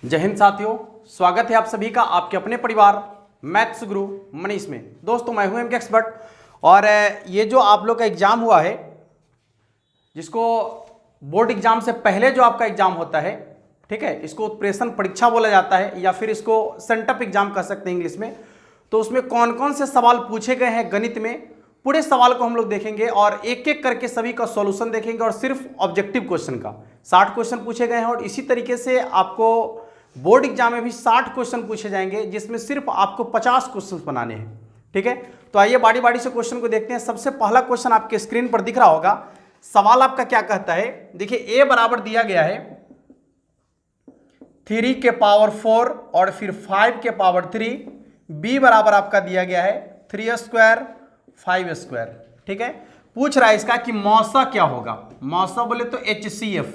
जय हिंद साथियों, स्वागत है आप सभी का आपके अपने परिवार मैथ्स गुरु मनीष में। दोस्तों मैं हूं एमके एक्सपर्ट और ये जो आप लोग का एग्जाम हुआ है, जिसको बोर्ड एग्जाम से पहले जो आपका एग्जाम होता है, ठीक है, इसको उत्प्रेषण परीक्षा बोला जाता है या फिर इसको सेंटअप एग्जाम कह सकते हैं इंग्लिश में। तो उसमें कौन कौन से सवाल पूछे गए हैं गणित में, पूरे सवाल को हम लोग देखेंगे और एक एक करके सभी का सॉल्यूशन देखेंगे। और सिर्फ ऑब्जेक्टिव क्वेश्चन का 60 क्वेश्चन पूछे गए हैं और इसी तरीके से आपको बोर्ड एग्जाम में भी 60 क्वेश्चन पूछे जाएंगे, जिसमें सिर्फ आपको 50 क्वेश्चन बनाने हैं। ठीक है, तो आइए बारी बारी से क्वेश्चन को देखते हैं। सबसे पहला क्वेश्चन आपके स्क्रीन पर दिख रहा होगा। सवाल आपका क्या कहता है, देखिए ए बराबर दिया गया है 3 के पावर 4 और फिर 5 के पावर 3, बी बराबर आपका दिया गया है 3 स्क्वायर 5 स्क्वायर। ठीक है, पूछ रहा है इसका कि मौसा क्या होगा। मौसा बोले तो HCF,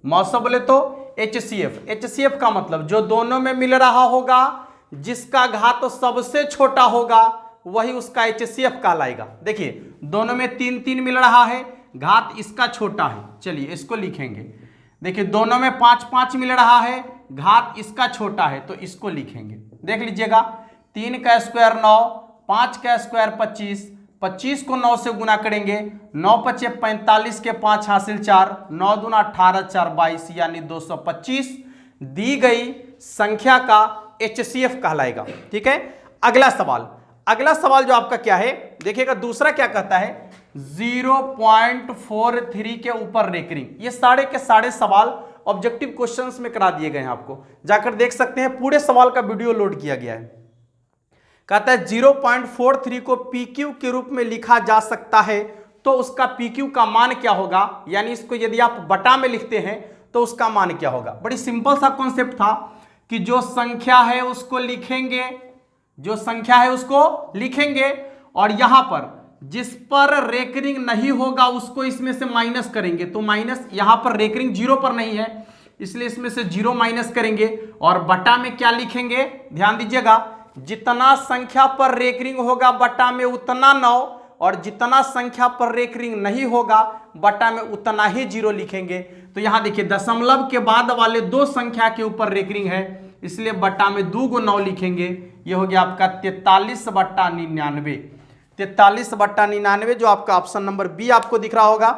मौसा बोले तो HCF। HCF का मतलब जो दोनों में मिल रहा होगा, जिसका घात तो सबसे छोटा होगा, वही उसका HCF कहलाएगा। देखिए दोनों में 3 3 मिल रहा है, घात इसका छोटा है, चलिए इसको लिखेंगे। देखिए दोनों में 5 5 मिल रहा है, घात इसका छोटा है, तो इसको लिखेंगे। देख लीजिएगा 3 का स्क्वायर 9, 5 का स्क्वायर 25, 25 को 9 से गुना करेंगे, 9 पचे 45 के 5 हासिल 4, 9 दूना 18 4 22 यानी 225 दी गई संख्या का HCF कहलाएगा। ठीक है, अगला सवाल जो आपका क्या है, देखिएगा दूसरा क्या कहता है 0.43 के ऊपर रेकरिंग। ये सारे के सारे सवाल ऑब्जेक्टिव क्वेश्चंस में करा दिए गए हैं, आपको जाकर देख सकते हैं, पूरे सवाल का वीडियो लोड किया गया है। कहता है 0.43 को PQ के रूप में लिखा जा सकता है, तो उसका PQ का मान क्या होगा, यानी इसको यदि आप बटा में लिखते हैं तो उसका मान क्या होगा। बड़ी सिंपल सा कॉन्सेप्ट था कि जो संख्या है उसको लिखेंगे, जो संख्या है उसको लिखेंगे और यहां पर जिस पर रेकरिंग नहीं होगा उसको इसमें से माइनस करेंगे। तो माइनस, यहां पर रेकरिंग 0 पर नहीं है, इसलिए इसमें से 0 माइनस करेंगे और बटा में क्या लिखेंगे, ध्यान दीजिएगा, जितना संख्या पर रेकरिंग होगा बटा में उतना 9 और जितना संख्या पर रेकरिंग नहीं होगा बटा में उतना ही 0 लिखेंगे। तो यहां देखिए दशमलव के बाद वाले दो संख्या के ऊपर रेकरिंग है, इसलिए बटा में 2 को 9 लिखेंगे। यह हो गया आपका 43/99, 43/99 जो आपका ऑप्शन नंबर बी आपको दिख रहा होगा।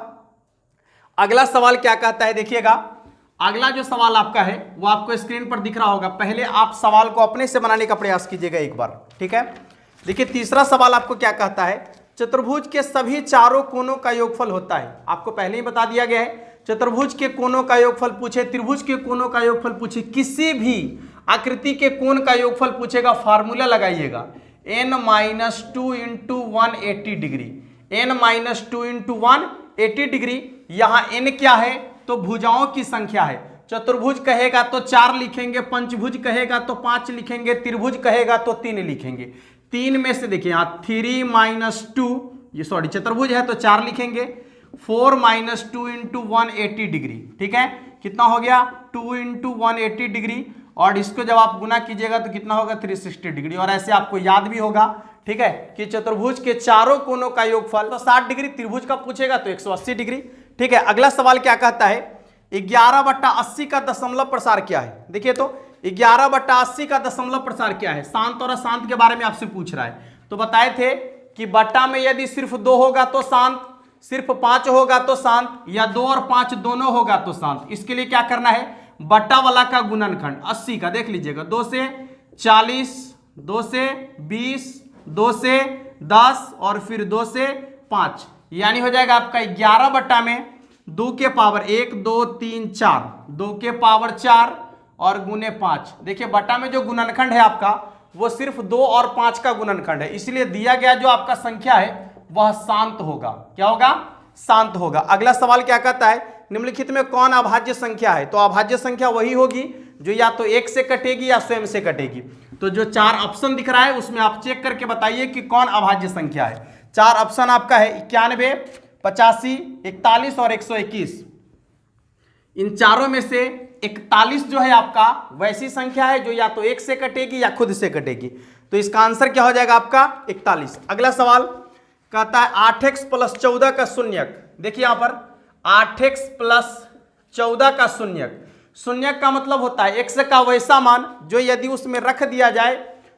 अगला सवाल क्या कहता है, देखिएगा अगला जो सवाल आपका है वो आपको स्क्रीन पर दिख रहा होगा। पहले आप सवाल को अपने से बनाने का प्रयास कीजिएगा एक बार। ठीक है, देखिए तीसरा सवाल आपको क्या कहता है, चतुर्भुज के सभी चारों कोनों का योगफल होता है। आपको पहले ही बता दिया गया है, चतुर्भुज के कोनों का योगफल पूछे, त्रिभुज के कोनों का योगफल पूछे, किसी भी आकृति के कोण का योगफल पूछेगा, फार्मूला लगाइएगा n-2 × 180 डिग्री, n-2 × 180 डिग्री। यहां n क्या है, तो भुजाओं की संख्या है। चतुर्भुज कहेगा तो 4 लिखेंगे, पंचभुज कहेगा तो 5 लिखेंगे, त्रिभुज कहेगा तो 3 लिखेंगे। 3 में से देखिए यहाँ 3 - 2, ये सॉरी चतुर्भुज है तो 4 लिखेंगे, 4 - 2 × 180 डिग्री। ठीक है, कितना हो गया 2 × 180 डिग्री, और इसको जब आप गुना कीजिएगा तो कितना होगा 360 डिग्री। और ऐसे आपको याद भी होगा, ठीक है, कि चतुर्भुज के चारों कोनों का योगफल तो 60 डिग्री, त्रिभुज का पूछेगा तो 180 डिग्री। ठीक है, अगला सवाल क्या कहता है 11/80 का दशमलव प्रसार क्या है। देखिए तो 11/80 का दशमलव प्रसार क्या है, शांत और अशांत के बारे में आपसे पूछ रहा है। तो बताए थे कि बटा में यदि सिर्फ 2 होगा तो शांत, सिर्फ 5 होगा तो शांत, या 2 और 5 दोनों होगा तो शांत। इसके लिए क्या करना है, बटा वाला का गुणनखंड 80 का देख लीजिएगा, 2 से 40, 2 से 20, 2 से 10 और फिर 2 से 5, यानी हो जाएगा आपका 11 बटा में 2 के पावर 1 2 3 4, 2 के पावर 4 और गुने 5। देखिए बटा में जो गुणनखंड है आपका वो सिर्फ 2 और 5 का गुणनखंड है, इसलिए दिया गया जो आपका संख्या है वह शांत होगा। क्या होगा, शांत होगा। अगला सवाल क्या कहता है, निम्नलिखित में कौन अभाज्य संख्या है। तो अभाज्य संख्या वही होगी जो या तो 1 से कटेगी या स्वयं से कटेगी। तो जो 4 ऑप्शन दिख रहा है उसमें आप चेक करके बताइए कि कौन अभाज्य संख्या है। 4 ऑप्शन आपका है 91, 85, 41 और 121। इन चारों में से 41 जो है आपका वैसी संख्या है जो या तो 1 से कटेगी या खुद से कटेगी। तो इसका आंसर क्या हो जाएगा आपका 41। अगला सवाल कहता है 8x + 14 का शून्यक। देखिए यहां पर 8x + 14 का शून्यक। शून्यक का मतलब होता है x का वैसा मान जो यदि उसमें रख दिया जाए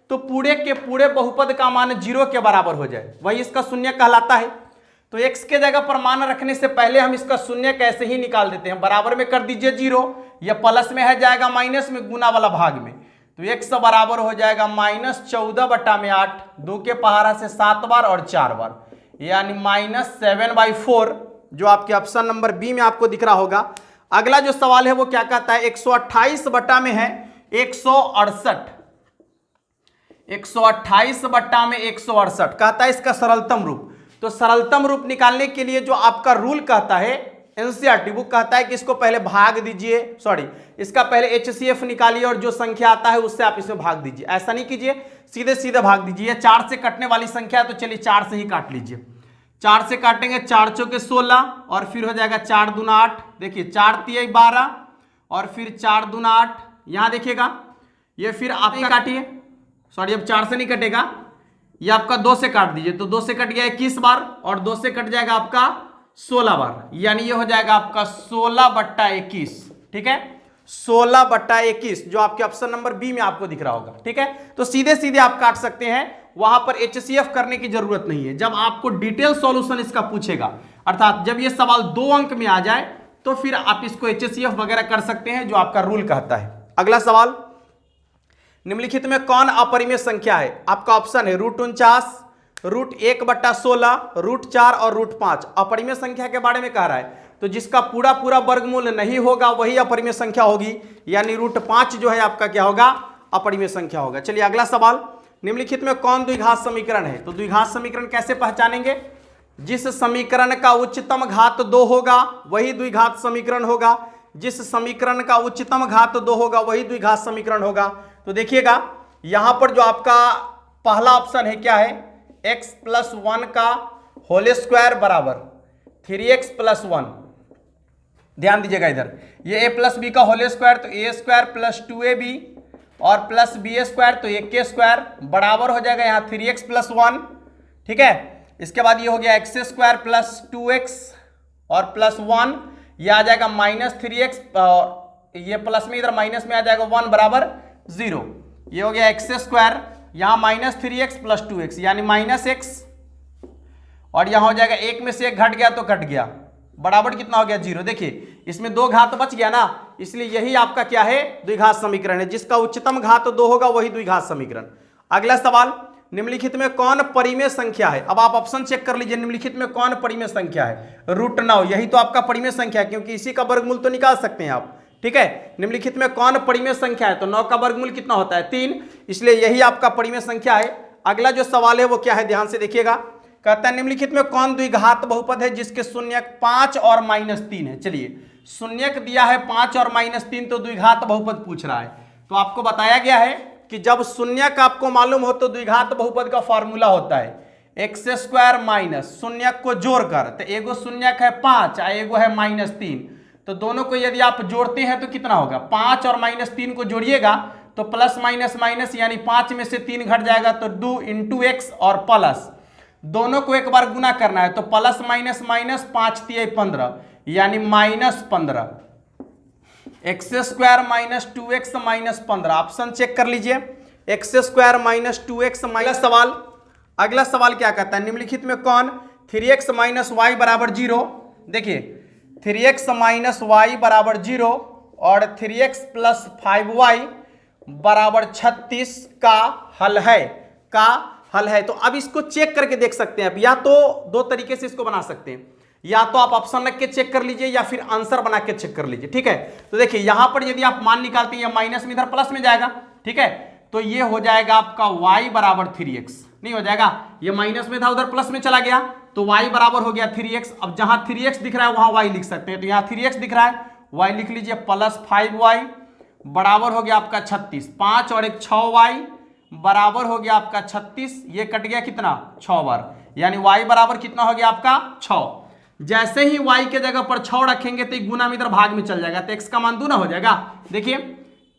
तो पूरे के पूरे बहुपद का मान 0 के बराबर हो जाए, वही इसका शून्यक कहलाता है। तो x के जगह पर मान रखने से पहले हम इसका शून्यक ऐसे ही निकाल देते हैं, बराबर में कर दीजिए 0, यह प्लस में है जाएगा माइनस में गुना वाला भाग में, तो x बराबर हो जाएगा -14/8, 2 के पहाड़ा से 7 बार और 4 बार, यानी -7/4, जो आपके ऑप्शन नंबर बी में आपको दिख रहा होगा। अगला जो सवाल है वो क्या कहता है, 128 बटा में है 168, 128 बटा में 168 कहता है इसका सरलतम रूप। तो सरलतम रूप निकालने के लिए जो आपका रूल कहता है, एनसीईआरटी बुक कहता है कि इसको पहले भाग दीजिए, सॉरी इसका पहले एचसीएफ निकालिए और जो संख्या आता है उससे आप इसमें भाग दीजिए। ऐसा नहीं कीजिए, सीधे सीधे भाग दीजिए। 4 से कटने वाली संख्या है तो चलिए 4 से ही काट लीजिए। 4 से काटेंगे, 4 चौके 16 और फिर हो जाएगा 4 दूना 8, देखिए 4 तिया 12 और फिर 4 दूना 8, यहां देखिएगा ये फिर आपका काटिए, सॉरी अब 4 से नहीं कटेगा, ये आपका 2 से काट दीजिए, तो 2 से कट गया 21 बार और 2 से कट जाएगा आपका 16 बार, यानी ये हो जाएगा आपका 16/21, ठीक है, 16/21 जो आपके ऑप्शन नंबर बी में आपको दिख रहा होगा, ठीक है। तो सीधे सीधे आप काट सकते हैं, वहां पर एचसीएफ करने की जरूरत नहीं है। जब आपको डिटेल सॉल्यूशन इसका पूछेगा, अर्थात जब ये सवाल 2 अंक में आ जाए तो फिर आप इसको एचसीएफ वगैरह कर सकते हैं, जो आपका रूल कहता है। अगला सवाल, निम्नलिखित में कौन अपरिमेय संख्या है? आपका ऑप्शन है √49, √1/16, √4 और √5। अपरिमेय संख्या के बारे में कह रहा है, तो जिसका पूरा पूरा वर्गमूल नहीं होगा वही अपरिमेय संख्या होगी, यानी √5 जो है आपका क्या होगा, अपरिमेय संख्या होगा। चलिए अगला सवाल, निम्नलिखित में कौन द्विघात समीकरण है? तो द्विघात समीकरण कैसे पहचानेंगे? जिस समीकरण का उच्चतम घात 2 होगा वही द्विघात समीकरण होगा, जिस समीकरण का उच्चतम घात 2 होगा वही द्विघात समीकरण होगा। तो देखिएगा यहां पर जो आपका पहला ऑप्शन है क्या है, x + 1 का होल स्क्वायर बराबर 3x + 1, ध्यान दीजिएगा इधर, ये a + b का होल स्क्वायर तो a² + 2ab और प्लस b² तो a² बराबर हो जाएगा यहाँ 3x + 1, ठीक है। इसके बाद ये हो गया x² + 2x और प्लस 1, ये आ जाएगा -3x और ये प्लस में इधर माइनस में आ जाएगा 1 बराबर 0, ये हो गया x², यहाँ -3x + 2x यानी -x और यहाँ हो जाएगा 1 में से 1 घट गया तो कट गया, बराबर कितना हो गया 0। देखिए इसमें 2 घात बच गया ना, इसलिए यही आपका क्या है, द्विघात समीकरण है। जिसका उच्चतम घात 2 होगा वही द्विघात समीकरण। अगला सवाल, निम्नलिखित में कौन परिमेय संख्या है? अब आप ऑप्शन चेक कर लीजिए, निम्नलिखित में कौन परिमेय संख्या है? √9, यही तो आपका परिमेय संख्या है, क्योंकि इसी का वर्गमूल तो निकाल सकते हैं आप, ठीक है। निम्नलिखित में कौन परिमेय संख्या है? तो 9 का वर्गमूल कितना होता है 3, इसलिए यही आपका परिमेय संख्या है। अगला जो सवाल है वो क्या है, ध्यान से देखिएगा, कहता है निम्नलिखित में कौन द्विघात बहुपद है जिसके शून्यक 5 और -3 है? चलिए शून्यक दिया है 5 और -3, तो द्विघात बहुपद पूछ रहा है। तो आपको बताया गया है कि जब शून्यक आपको मालूम हो तो द्विघात बहुपद का फॉर्मूला होता है x² - शून्यक को जोड़कर, तो एगो शून्यक है 5 और एगो है -3, तो दोनों को यदि आप जोड़ते हैं तो कितना होगा, 5 और -3 को जोड़िएगा तो प्लस माइनस माइनस यानी 5 में से 3 घट जाएगा तो 2 × x और प्लस, दोनों को एक बार गुना करना है तो प्लस माइनस माइनस 5 × 15 यानी -15, x² - 2x - 15। ऑप्शन चेक कर लीजिए, x² - 2x सवाल। अगला सवाल क्या कहता है, निम्नलिखित में कौन 3x - y = 0? देखिए 3x - y = 0 और 3x + 5y = 36 का हल है। तो अब इसको चेक करके देख सकते हैं। अब या तो 2 तरीके से इसको बना सकते हैं, या तो आप ऑप्शन रख के चेक कर लीजिए या फिर आंसर बना के चेक कर लीजिए, ठीक है। तो देखिए यहां पर यदि आप मान निकालते हैं, माइनस में इधर प्लस में जाएगा, ठीक है, तो ये हो जाएगा आपका y = 3x, नहीं हो जाएगा, ये माइनस में था उधर प्लस में चला गया तो y बराबर हो गया 3x। अब जहां 3x दिख रहा है वहां y लिख सकते हैं, तो यहां 3x दिख रहा है, y लिख लीजिए, प्लस 5y बराबर हो गया आपका 36, 5 और 1 6y बराबर हो गया आपका 36, ये कट गया कितना 6 बार, यानी y बराबर कितना हो गया आपका 6। जैसे ही y के जगह पर 6 रखेंगे तो गुना में इधर भाग में चल जाएगा, तो x का मान दूना हो जाएगा। देखिए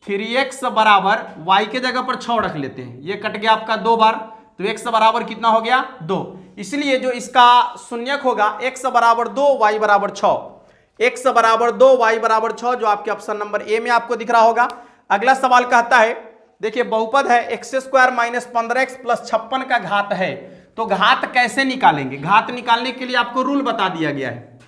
3x बराबर y के जगह पर 6 रख लेते हैं, ये कट गया आपका 2 बार, तो x बराबर कितना हो गया 2। इसलिए जो इसका शून्यक होगा x = 2 y = 6, x बराबर 2, y बराबर 6, जो आपके ऑप्शन नंबर ए में आपको दिख रहा होगा। अगला सवाल कहता है, देखिए बहुपद है x square minus 15x plus 56 का घात है, तो घात कैसे निकालेंगे? घात निकालने के लिए आपको रूल बता दिया गया है।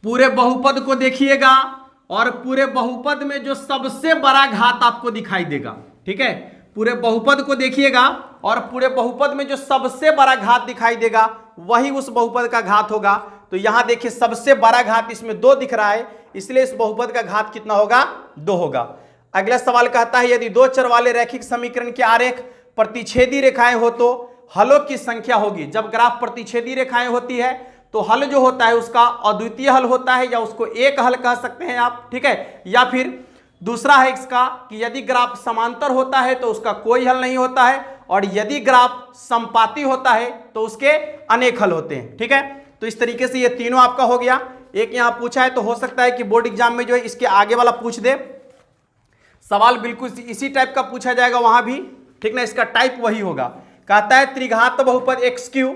पूरे बहुपद को देखिएगा और पूरे बहुपद में जो सबसे बड़ा घात आपको दिखाई देगा, ठीक है, पूरे बहुपद को देखिएगा और पूरे बहुपद में जो सबसे बड़ा घात दिखाई देगा वही उस बहुपद का घात होगा। तो यहां देखिए सबसे बड़ा घात इसमें 2 दिख रहा है, इसलिए इस बहुपद का घात कितना होगा? 2 होगा। अगला सवाल कहता है, यदि 2 चर वाले रैखिक समीकरण के आरेख प्रतिच्छेदी रेखाएं हो तो हलों की संख्या होगी। जब ग्राफ प्रतिच्छेदी रेखाएं होती है तो हल जो होता है उसका अद्वितीय हल होता है, या उसको एक हल कह सकते हैं आप, ठीक है। या फिर दूसरा है इसका कि यदि ग्राफ समांतर होता है तो उसका कोई हल नहीं होता है, और यदि ग्राफ समपाती होता है तो उसके अनेक हल होते हैं, ठीक है। तो इस तरीके से ये तीनों आपका हो गया। एक यहां पूछा है, तो हो सकता है कि बोर्ड एग्जाम में जो है इसके आगे वाला पूछ दे। सवाल बिल्कुल इसी टाइप का पूछा जाएगा वहां भी, ठीक ना, इसका टाइप वही होगा। कहता है त्रिघात बहुपद x Q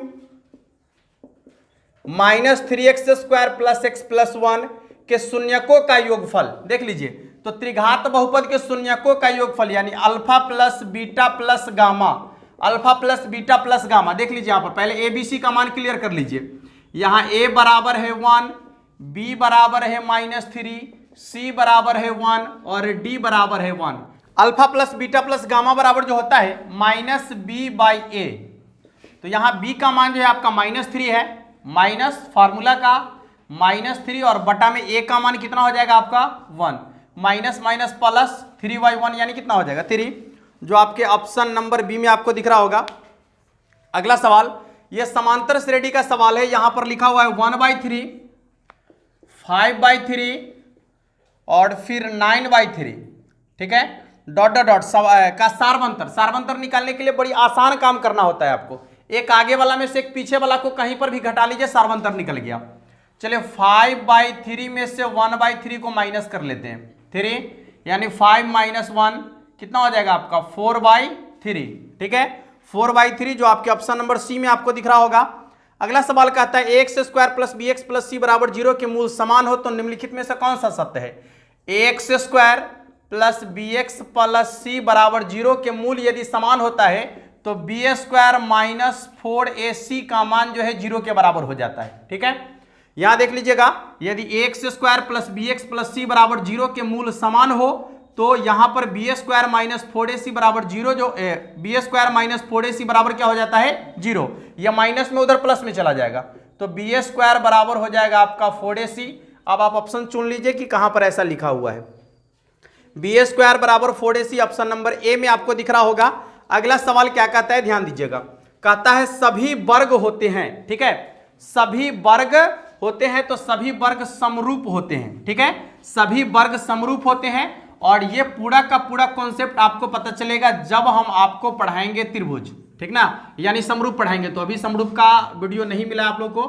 minus 3x square plus x plus 1 के शून्यकों का योगफल। देख लीजिए, तो त्रिघात बहुपद के शून्यकों का योगफल यानी alpha plus beta plus gamma, alpha plus beta plus gamma. देख लीजिए यहां पर पहले ABC का मान क्लियर कर लीजिए। यहां A बराबर है 1, B बराबर है -3, C बराबर है 1 और D बराबर है 1। Alpha plus beta plus gamma बराबर जो होता है -B/A। तो यहां B का मान जो है आपका -3 है, माइनस फार्मूला का -3 और बटा में A का मान कितना हो जाएगा आपका 1, माइनस माइनस प्लस 3/1 यानी कितना हो जाएगा 3, जो आपके ऑप्शन नंबर बी में आपको दिख रहा होगा। अगला सवाल, यह समांतर श्रेणी का सवाल है। यहां पर लिखा हुआ है 1/3, 5/3 और फिर 9/3, ठीक है, डॉट डॉट डॉट का सारवंतर निकालने के लिए बड़ी आसान काम करना होता है आपको। एक आगे वाला में से एक पीछे वाला को कहीं पर भी घटा लीजिए, सारवंतर निकल गया। चलिए 5/3 में से 1/3 को माइनस कर लेते हैं, 3 यानी 5 - 1 कितना हो जाएगा आपका 4/3, ठीक है, 4/3 जो आपके ऑप्शन नंबर सी में आपको दिख रहा होगा। अगला सवाल कहता है ax square plus bx plus c बराबर 0 के मूल समान हो तो निम्नलिखित में से कौन सा सत्य है? ax square plus bx plus c बराबर 0 के मूल यदि समान होता है तो b स्क्वायर माइनस 4ac का मान जो है 0 के बराबर हो जाता है, ठीक है। यहां देख लीजिएगा, यदि ax square plus bx plus c बराबर 0 के मूल समान हो तो यहां पर b स्क्वायर माइनस 4ac बराबर 0, जो b स्क्वायर माइनस 4ac बराबर क्या हो जाता है 0, यह माइनस में उधर प्लस में चला जाएगा, तो b स्क्वायर बराबर हो जाएगा आपका 4ac। अब आप ऑप्शन चुन लीजिए कि कहां पर ऐसा लिखा हुआ है। b स्क्वायर बराबर 4ac ऑप्शन नंबर ए में आपको दिख रहा होगा। अगला सवाल क्या कहता है, ध्यान दीजिएगा, कहता है सभी वर्ग होते हैं, ठीक है, सभी वर्ग होते हैं तो सभी वर्ग समरूप होते हैं, ठीक है, सभी वर्ग समरूप होते हैं। और ये पूरा का पूरा कॉन्सेप्ट आपको पता चलेगा जब हम आपको पढ़ाएंगे त्रिभुज, ठीक ना, यानी समरूप पढ़ाएंगे। तो अभी समरूप का वीडियो नहीं मिला आप लोग को,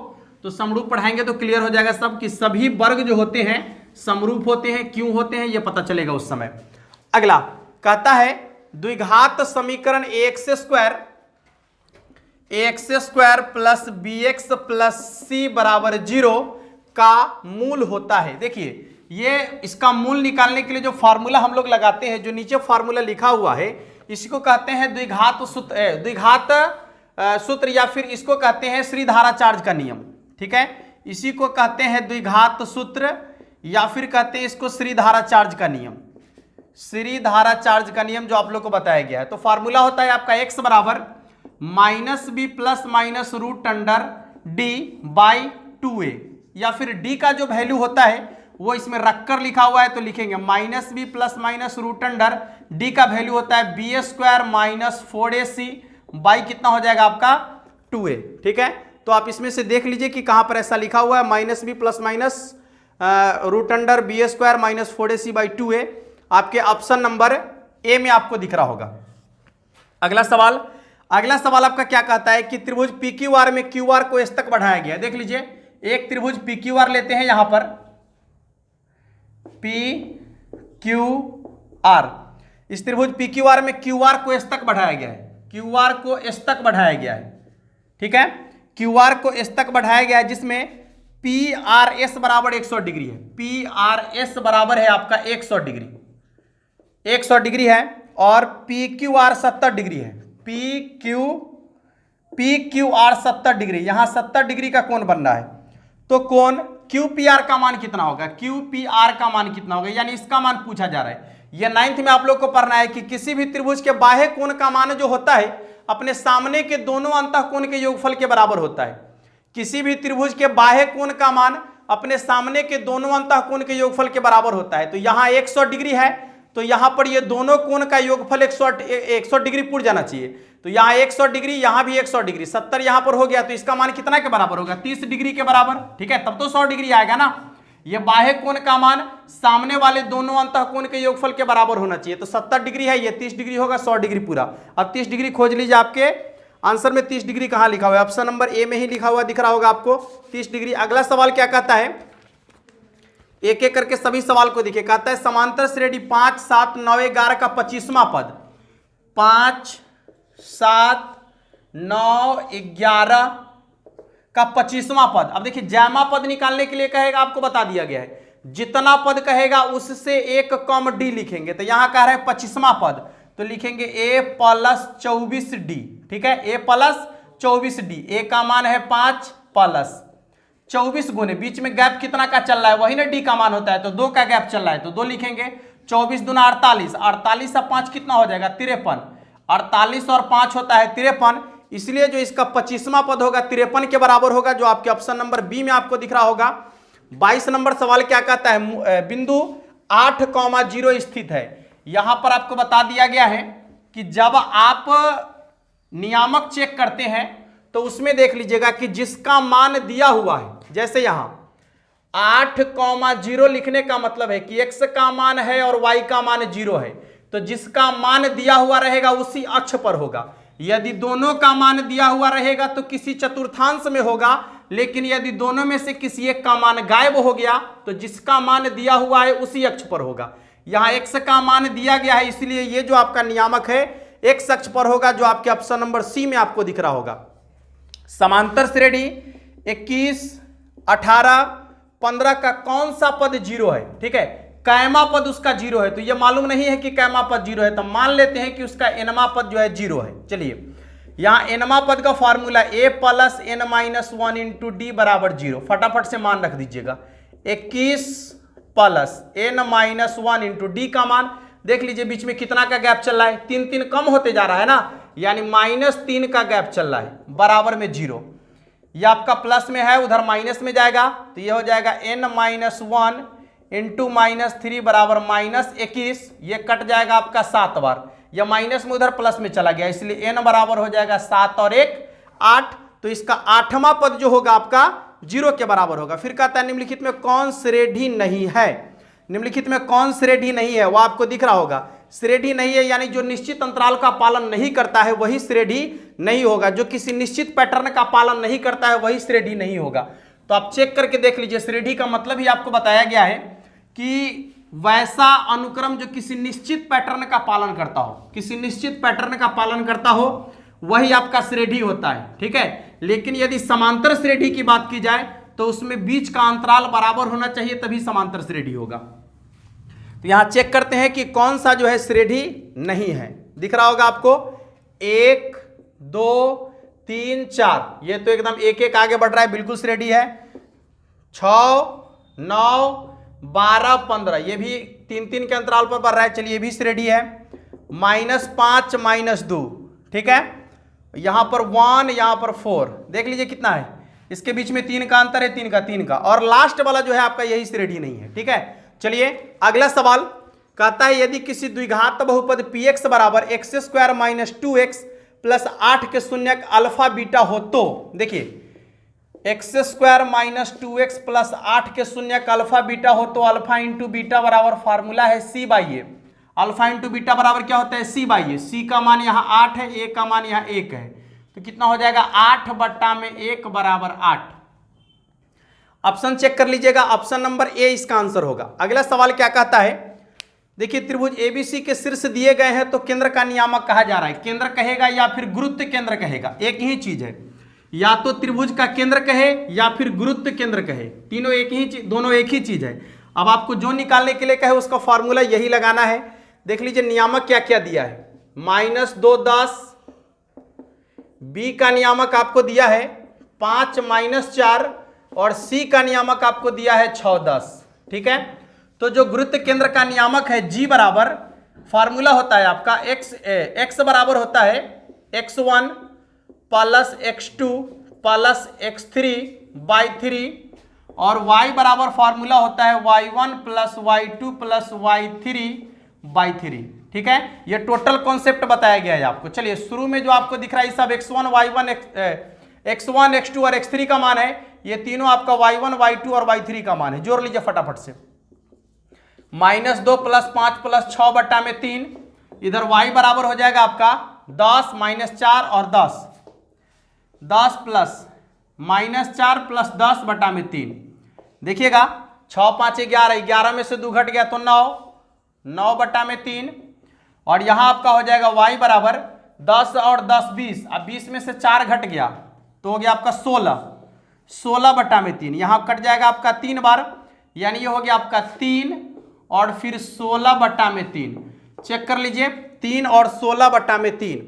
तो समरूप पढ़ाएंगे तो क्लियर हो जाएगा सब कि सभी वर्ग जो होते हैं समरूप होते हैं, क्यों होते हैं ये पता चलेगा उस समय। अगला कहता है द्विघात समीकरण ax square plus bx plus c बराबर 0 का मूल होता है। देखिए ये इसका मूल निकालने के लिए जो फार्मूला हम लोग लगाते हैं, जो नीचे फार्मूला लिखा हुआ है, इसी को कहते हैं द्विघात सूत्र या फिर इसको कहते हैं श्रीधाराचार्य का नियम, ठीक है, इसी को कहते हैं द्विघात सूत्र या फिर कहते हैं इसको श्रीधाराचार्य का नियम, श्रीधाराचार्य का नियम जो आप लोग को बताया गया है। तो फार्मूला होता है आपका x बराबर -b plus minus root under d/2a, या फिर d का जो वैल्यू होता है वो इसमें रखकर लिखा हुआ है तो लिखेंगे -b plus minus root under d का वैल्यू होता है b square minus 4ac by कितना हो जाएगा आपका 2a, ठीक है। तो आप इसमें से देख लीजिए कि कहां पर ऐसा लिखा हुआ है -b plus minus root under b square minus 4ac by 2a, आपके ऑप्शन नंबर ए में आपको दिख रहा होगा। अगला सवाल आपका क्या कहता है कि त्रिभुज PQR में QR को S तक बढ़ाया गया है। देख लीजिए, एक त्रिभुज PQR लेते हैं, यहां पर PQR, इस त्रिभुज PQR में QR को S तक बढ़ाया गया है, QR को S तक बढ़ाया गया है, ठीक है, QR को S तक बढ़ाया गया है, जिसमें पी आर एस बराबर 100 डिग्री है, पी आर एस बराबर है आपका 100 डिग्री, 100 डिग्री है, और पी क्यू आर 70 डिग्री है, पी क्यू आर 70 डिग्री, यहां 70 डिग्री का कोण बन रहा है, तो कोण क्यू पी आर का मान कितना होगा, क्यू पी आर का मान कितना होगा, यानी इसका मान पूछा जा रहा है। यह 9th में आप लोग को पढ़ना है कि किसी भी त्रिभुज के बाह्य कोण का मान जो होता है अपने सामने के दोनों अंतःकोण के योगफल के बराबर होता है। किसी भी त्रिभुज के बाह्य कोण का मान अपने सामने के दोनों अंतःकोण के योगफल के बराबर होता है। तो यहाँ 100 डिग्री है, तो यहाँ पर ये दोनों कोण का योगफल 100 डिग्री पूर्ण जाना चाहिए। तो यहाँ 100 डिग्री, यहाँ भी 100 डिग्री, 70 यहाँ पर हो गया, तो इसका मान कितना के बराबर होगा, 30 डिग्री के बराबर, ठीक है, तब तो 100 डिग्री आएगा ना। ये बाह्य कोण का मान सामने वाले दोनों अंतःकोण के योगफल के बराबर होना चाहिए, तो 70 डिग्री है, ये 30 डिग्री होगा, 100 डिग्री पूरा। अब 30 डिग्री खोज लीजिए, आपके आंसर में 30 डिग्री कहाँ लिखा हुआ है, ऑप्शन नंबर ए में ही लिखा हुआ दिख रहा होगा आपको 30 डिग्री। अगला सवाल क्या कहता है, एक एक करके सभी सवाल को देखिए। कहता है समांतर श्रेणी 5, 7, 9, 11 का 25वां पद, 5, 7, 9, 11 का 25वां पद। अब देखिए जैमा पद निकालने के लिए कहेगा, आपको बता दिया गया है जितना पद कहेगा उससे एक कम डी लिखेंगे। तो यहां कह रहे हैं 25वां पद, तो लिखेंगे a प्लस 24d, ठीक है, a प्लस 24d, a का मान है 5 प्लस 24 गुने, बीच में गैप कितना का चल रहा है, वही ना d का मान होता है, तो 2 का गैप चल रहा है, तो 2 लिखेंगे। 24 दूना 48, 48 और 5 कितना हो जाएगा 53, 48 और 5 होता है 53, इसलिए जो इसका 25वां पद होगा 53 के बराबर होगा, जो आपके ऑप्शन नंबर बी में आपको दिख रहा होगा। 22 नंबर सवाल क्या कहता है, बिंदु 8,0 स्थित है। यहां पर आपको बता दिया गया है कि जब आप नियामक चेक करते हैं तो उसमें देख लीजिएगा कि जिसका मान दिया हुआ है, जैसे यहां 8,0 लिखने का मतलब है कि x का मान है और y का मान 0 है, तो जिसका मान दिया हुआ रहेगा उसी अक्ष पर होगा। यदि दोनों का मान दिया हुआ रहेगा तो किसी चतुर्थांश में होगा, लेकिन यदि दोनों में से किसी एक का मान गायब हो गया तो जिसका मान दिया हुआ है उसी अक्ष पर होगा। यहां x का मान दिया गया है, इसलिए ये जो आपका नियामक है x अक्ष पर होगा, जो आपके ऑप्शन नंबर सी में आपको दिख रहा होगा। समांतर श्रेणी 21, 18, 15 का कौन सा पद 0 है, ठीक है, कैमा पद उसका 0 है, तो ये मालूम नहीं है कि कैमा पद 0 है, तो मान लेते हैं कि उसका एनमा पद जो है 0 है। चलिए यहां एनमा पद का formula a plus n minus 1 into D बराबर 0, फटाफट से मान रख दीजिएगा। 21 plus n minus 1 into D का मान देख लीजिए, बीच में कितना का गैप चल रहा है, 3 3 कम होते जा रहा है ना, यानी -3 का गैप चल रहा है, बराबर में 0। यह आपका प्लस में है, उधर माइनस में जाएगा, तो यह हो जाएगा n माइनस 1 इंटू -3 बराबर -21, ये कट जाएगा आपका 7 बार, यह माइनस में उधर प्लस में चला गया, इसलिए n बराबर हो जाएगा 7 और 1 8, तो इसका 8वां पद जो होगा आपका 0 के बराबर होगा। फिर कहता है निम्नलिखित में कौन श्रेणी नहीं है, निम्नलिखित में कौन श्रेणी नहीं है, वो आपको दिख रहा होगा। श्रेणी नहीं है यानी जो निश्चित अंतराल का पालन नहीं करता है वही श्रेणी नहीं होगा, जो किसी निश्चित पैटर्न का पालन नहीं करता है वही श्रेणी नहीं होगा। तो आप चेक करके देख लीजिए, श्रेणी का मतलब ही आपको बताया गया है कि वैसा अनुक्रम जो किसी निश्चित पैटर्न का पालन करता हो, किसी निश्चित पैटर्न का पालन करता हो वही आपका श्रेणी होता है, ठीक है। लेकिन यदि समांतर श्रेणी की बात की जाए तो उसमें बीच का अंतराल बराबर होना चाहिए, तभी समांतर श्रेणी होगा। तो यहां चेक करते हैं कि कौन सा जो है श्रेणी नहीं है, दिख रहा होगा आपको 1 2 3 4, ये तो एकदम एक एक आगे बढ़ रहा है, बिल्कुल श्रेणी है। 6 9 12 15, ये भी 3 3 के अंतराल पर बढ़ रहा है, चलिए ये भी श्रेणी है। -5 -2, ठीक है, यहां पर 1 यहां पर 4, देख लीजिए कितना है, इसके बीच में 3 का अंतर है, 3 का, और लास्ट वाला जो है आपका यही श्रेणी नहीं है, ठीक है। चलिए अगला सवाल कहता है यदि किसी द्विघात बहुपद px बराबर x² माइनस 2x प्लस 8 के शून्यक अल्फा बीटा हो, तो देखिए x² माइनस 2x प्लस 8 के शून्यक अल्फा बीटा हो तो अल्फा इंटू बीटा बराबर फार्मूला है c/a। अल्फा इंटू बीटा बराबर क्या होता है c/a, c का मान यहाँ 8 है, a का मान यहाँ 1 है, तो कितना हो जाएगा 8/1 बराबर 8। ऑप्शन चेक कर लीजिएगा, ऑप्शन नंबर ए इसका आंसर होगा। अगला सवाल क्या कहता है, देखिए त्रिभुज एबीसी के शीर्ष दिए गए हैं तो केंद्र का नियामक कहा जा रहा है, केंद्र कहेगा या फिर गुरुत्व केंद्र कहेगा, एक ही चीज है। या तो त्रिभुज का केंद्र कहे या फिर गुरुत्व केंद्र कहे, तीनों एक ही दोनों एक ही चीज है। अब आपको जो निकालने के लिए कहे उसका फॉर्मूला यही लगाना है। देख लीजिए नियामक क्या क्या दिया है, -2 10, बी का नियामक आपको दिया है 5 - 4 और सी का नियामक आपको दिया है 6 10। ठीक है, तो जो गुरुत्व केंद्र का नियामक है G बराबर, फॉर्मूला होता है आपका x बराबर होता है x1 + x2 + x3/3 और y बराबर फॉर्मूला होता है y1 + y2 + y3/3। ठीक है, ये टोटल कॉन्सेप्ट बताया गया है आपको। चलिए शुरू में जो आपको दिख रहा है सब x1 y1 x1 x2 और x3 का मान है, ये तीनों आपका y1 y2 और y3 का मान है। जोड़ लीजिए फटाफट से, -2 + 5 + 6/3, इधर y बराबर हो जाएगा आपका 10 - 4 और 10 + -4 + 10/3। देखिएगा 6 5 11, 11 में से 2 घट गया तो 9, 9/3 और यहां आपका हो जाएगा y बराबर 10 और 10 20, अब 20 में से 4 घट गया तो हो गया आपका 16, 16/3। यहां कट जाएगा आपका 3 बार, यानी ये हो गया आपका 3 और फिर 16/3। चेक कर लीजिए 3 और 16/3,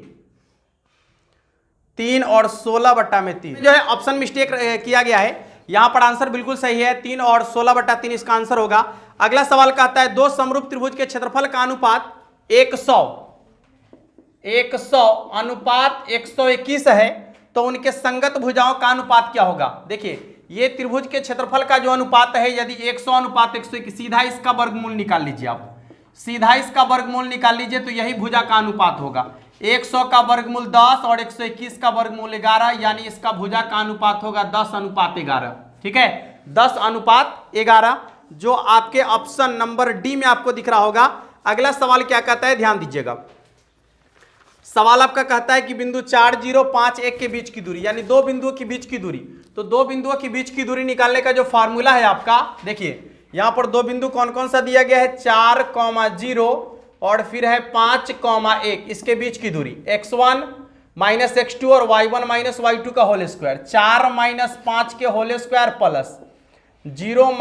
3 और 16/3 जो है ऑप्शन मिस्टेक किया गया है, यहां पर आंसर बिल्कुल सही है, 3 और 16/3 इसका आंसर होगा। अगला सवाल कहता है दो समरूप त्रिभुज के क्षेत्रफल का अनुपात 100 अनुपात 121 है, तो उनके संगत भुजाओं का अनुपात क्या होगा। देखिए ये त्रिभुज के क्षेत्रफल का जो अनुपात है, यदि 100 अनुपात 121, सीधा इसका वर्गमूल निकाल लीजिए आप, सीधा इसका वर्गमूल निकाल लीजिए तो यही भुजा का अनुपात होगा। 100 का वर्गमूल 10 और 121 का वर्गमूल 11, यानी इसका भुजा का अनुपात होगा 10:11। ठीक है, 10:11 जो आपके ऑप्शन नंबर डी में आपको दिख रहा होगा। अगला सवाल क्या कहता है, ध्यान दीजिएगा। सवाल आपका कहता है कि बिंदु 4 0 5 1 के बीच की दूरी, यानी दो बिंदुओं के बीच की दूरी, तो दो बिंदुओं के बीच की दूरी निकालने का जो फॉर्मूला है आपका, देखिए यहां पर दो बिंदु कौन कौन सा दिया गया है, 4, 0 और फिर है 5, 1, इसके बीच की दूरी x1 - x2 और y1 - y2 का होल स्क्वायर, 4 - 5 के होल स्क्वायर प्लस 0 -